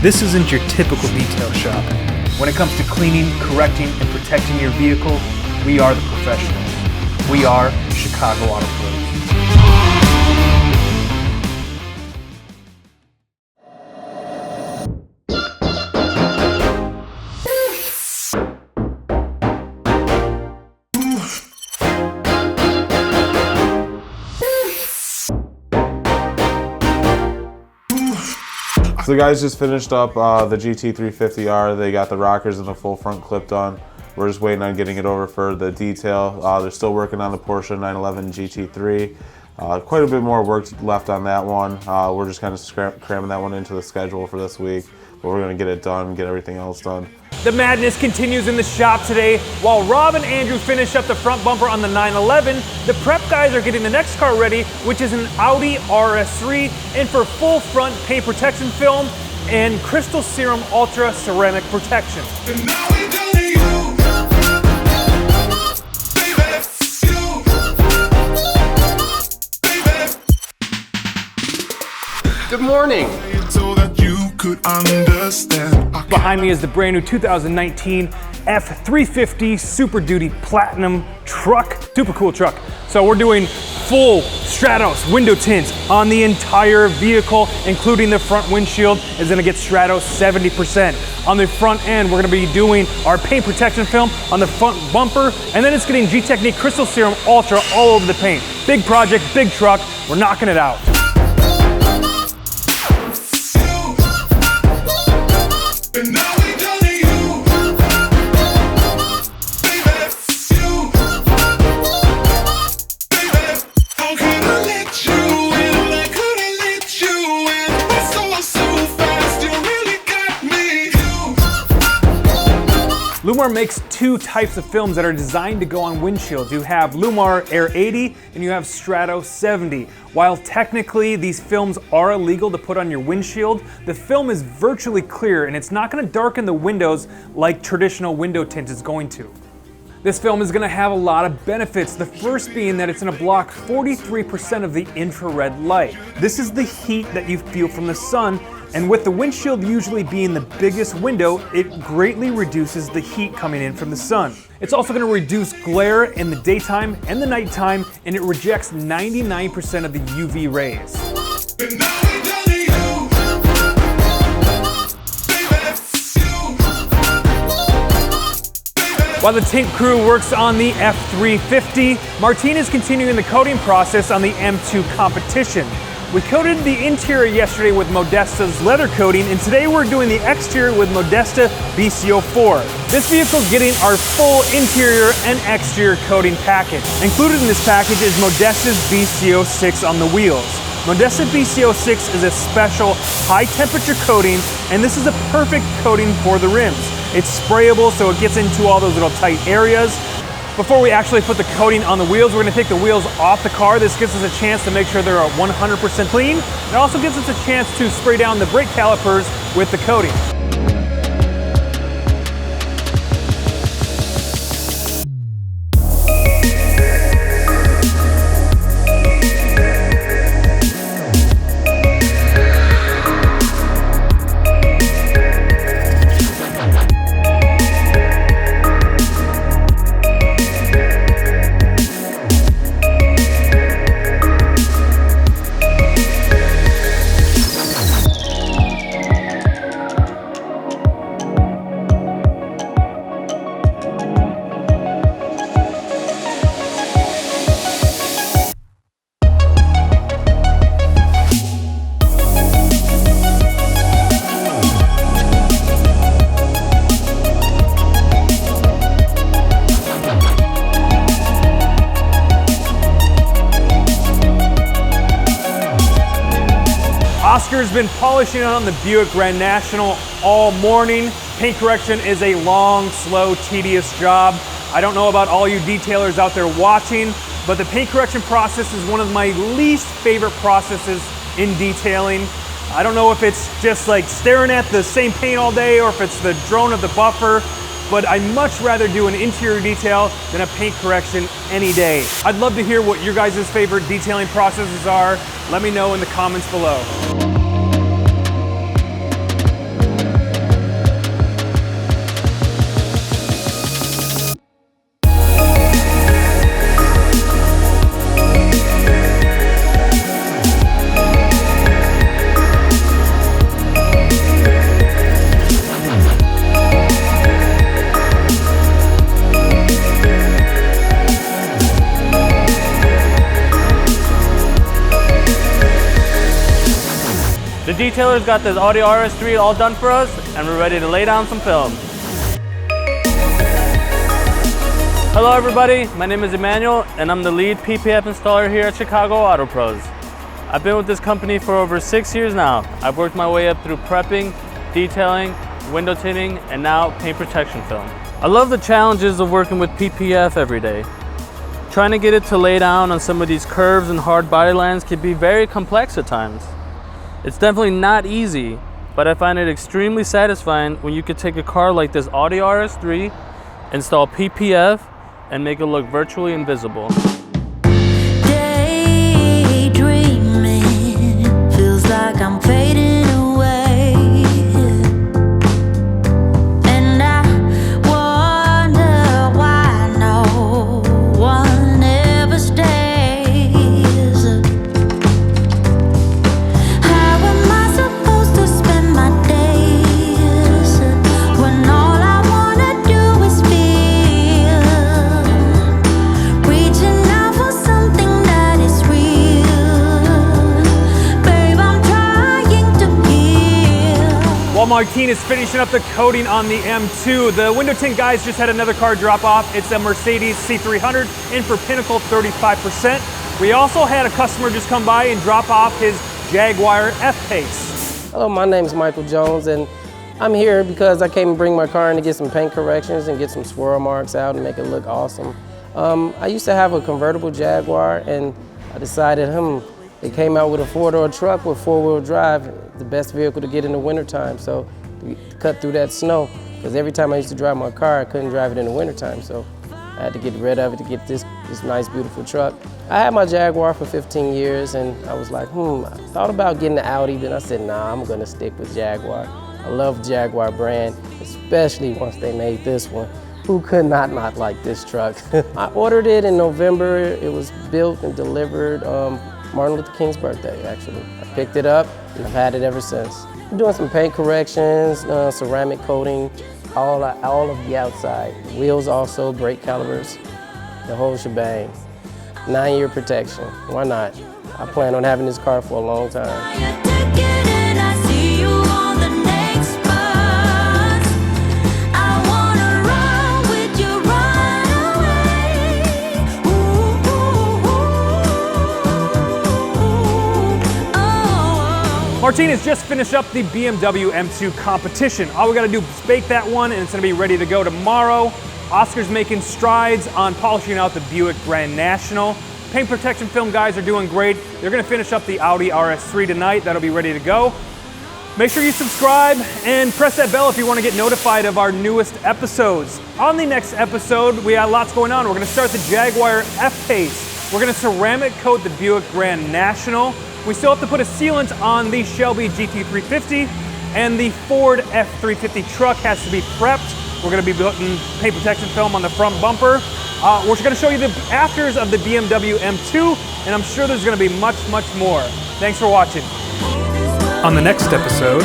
this isn't your typical detail shop. When it comes to cleaning, correcting, and protecting your vehicle, we are the professionals. We are Chicago Auto Pros. So the guys just finished up the GT350R. They got the rockers and the full front clipped on. We're just waiting on getting it over for the detail. They're still working on the Porsche 911 GT3. Quite a bit more work left on that one. We're just kind of cramming that one into the schedule for this week, but we're gonna get it done, get everything else done. The madness continues in the shop today. While Rob and Andrew finish up the front bumper on the 911, the prep guys are getting the next car ready, which is an Audi RS3, and for full front paint protection film and Crystal Serum Ultra Ceramic Protection. Good morning. Behind me is the brand new 2019 F350 Super Duty Platinum truck. Super cool truck. So we're doing full Stratos window tints on the entire vehicle, including the front windshield is gonna get Stratos 70%. On the front end, we're gonna be doing our paint protection film on the front bumper, and then it's getting G-Technique Crystal Serum Ultra all over the paint. Big project, big truck, we're knocking it out. Lumar makes two types of films that are designed to go on windshields. You have Lumar Air 80 and you have Strato 70. While technically these films are illegal to put on your windshield, the film is virtually clear and it's not going to darken the windows like traditional window tint is going to. This film is going to have a lot of benefits, the first being that it's going to block 43% of the infrared light. This is the heat that you feel from the sun, and with the windshield usually being the biggest window, it greatly reduces the heat coming in from the sun. It's also going to reduce glare in the daytime and the nighttime, and it rejects 99% of the UV rays. While the tint crew works on the F350, Martine is continuing the coating process on the M2 competition. We coated the interior yesterday with Modesta's leather coating, and today we're doing the exterior with Modesta BCO4. This vehicle is getting our full interior and exterior coating package. Included in this package is Modesta's BCO6 on the wheels. Modesta BCO6 is a special high temperature coating, and this is a perfect coating for the rims. It's sprayable, so it gets into all those little tight areas. Before we actually put the coating on the wheels, we're going to take the wheels off the car. This gives us a chance to make sure they're 100% clean. It also gives us a chance to spray down the brake calipers with the coating. Oscar's been polishing on the Buick Grand National all morning. Paint correction is a long, slow, tedious job. I don't know about all you detailers out there watching, but the paint correction process is one of my least favorite processes in detailing. I don't know if it's just like staring at the same paint all day or if it's the drone of the buffer, but I'd much rather do an interior detail than a paint correction any day. I'd love to hear what your guys' favorite detailing processes are. Let me know in the comments below. detailer's got this Audi RS3 all done for us, and we're ready to lay down some film. Hello everybody, my name is Emmanuel, and I'm the lead PPF installer here at Chicago Auto Pros. I've been with this company for over 6 years now. I've worked my way up through prepping, detailing, window tinting, and now paint protection film. I love the challenges of working with PPF every day. Trying to get it to lay down on some of these curves and hard body lines can be very complex at times. It's definitely not easy, but I find it extremely satisfying when you could take a car like this Audi RS3, install PPF, and make it look virtually invisible. Daydreaming, feels like I'm fading away. And I wonder why no one ever stays. How am I supposed to spend my days when all I wanna do is feel? Reaching out for something that is real. Babe, I'm trying to heal. While Martin is finishing up the coating on the M2, the window tint guys just had another car drop off. It's a Mercedes C300 in for Pinnacle 35%. We also had a customer just come by and drop off his Jaguar F-Pace. Hello, my name is Michael Jones, and I'm here because I came and bring my car in to get some paint corrections and get some swirl marks out and make it look awesome. I used to have a convertible Jaguar, and I decided, it came out with a four-door truck with four-wheel drive, the best vehicle to get in the wintertime, so to cut through that snow. Because every time I used to drive my car, I couldn't drive it in the wintertime, so I had to get rid of it to get this nice, beautiful truck. I had my Jaguar for 15 years, and I was like, I thought about getting the Audi, then I said, nah, I'm gonna stick with Jaguar. I love Jaguar brand, especially once they made this one. Who could not like this truck? I ordered it in November. It was built and delivered Martin Luther King's birthday, actually. I picked it up, and I've had it ever since. I'm doing some paint corrections, ceramic coating, all of the outside. Wheels also, brake calipers, the whole shebang. 9-year protection, why not? I plan on having this car for a long time. Martin has just finished up the BMW M2 competition. All we gotta do is bake that one and it's gonna be ready to go tomorrow. Oscar's making strides on polishing out the Buick Grand National. Paint protection film guys are doing great. They're gonna finish up the Audi RS3 tonight. That'll be ready to go. Make sure you subscribe and press that bell if you wanna get notified of our newest episodes. On the next episode, we got lots going on. We're gonna start the Jaguar F-Pace. We're gonna ceramic coat the Buick Grand National. We still have to put a sealant on the Shelby GT350, and the Ford F350 Truck has to be prepped. We're gonna be putting paint protection film on the front bumper. We're gonna show you the afters of the BMW M2, and I'm sure there's gonna be much, much more. Thanks for watching. On the next episode,